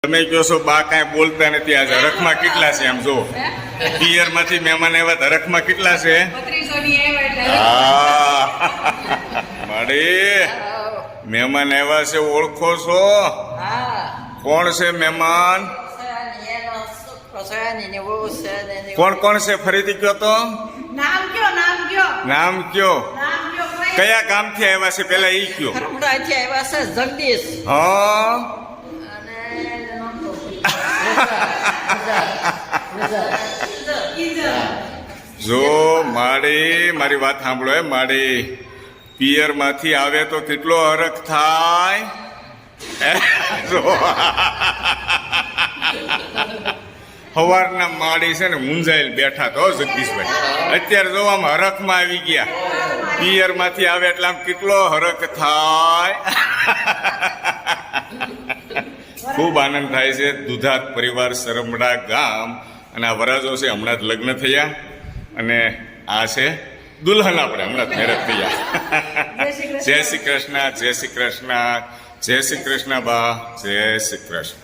તમે કહો છો બા કાંઈ બોલતા નથી. આજે હરખમાં કેટલા છે આમ જો પિયર માંથી મહેમાન આવ્યા હરખમાં કેટલા છે? હા માડી મહેમાન આવ્યા છે, ઓળખો છો? કોણ છે મહેમાન? કોણ કોણ છે ફરીથી કયો તો નામ કયો. કયા ગામથી આવ્યા છે પેલા ઈ કયો. જગદીશ. હા જો મારી વાત સાંભળો. મારી પિયર માંથી આવે તો કેટલો હરખ થાય. સવારના માડી છે ને મુંજાયેલ બેઠા તો જગદીશભાઈ. અત્યારે જો આમ હરખમાં આવી ગયા. પિયર માંથી આવે એટલે આમ કેટલો હરખ થાય. ખૂબ આનંદ થાય છે. દુધાત પરિવાર સરમડા ગામ અને આ વરાજો છે હમણાં જ લગ્ન થયા અને આ છે દુલ્હન. આપણે હમણાં જ મેરેજ થયા. જય શ્રી કૃષ્ણ, જય શ્રી કૃષ્ણ, જય શ્રી કૃષ્ણ બા, જય શ્રી કૃષ્ણ.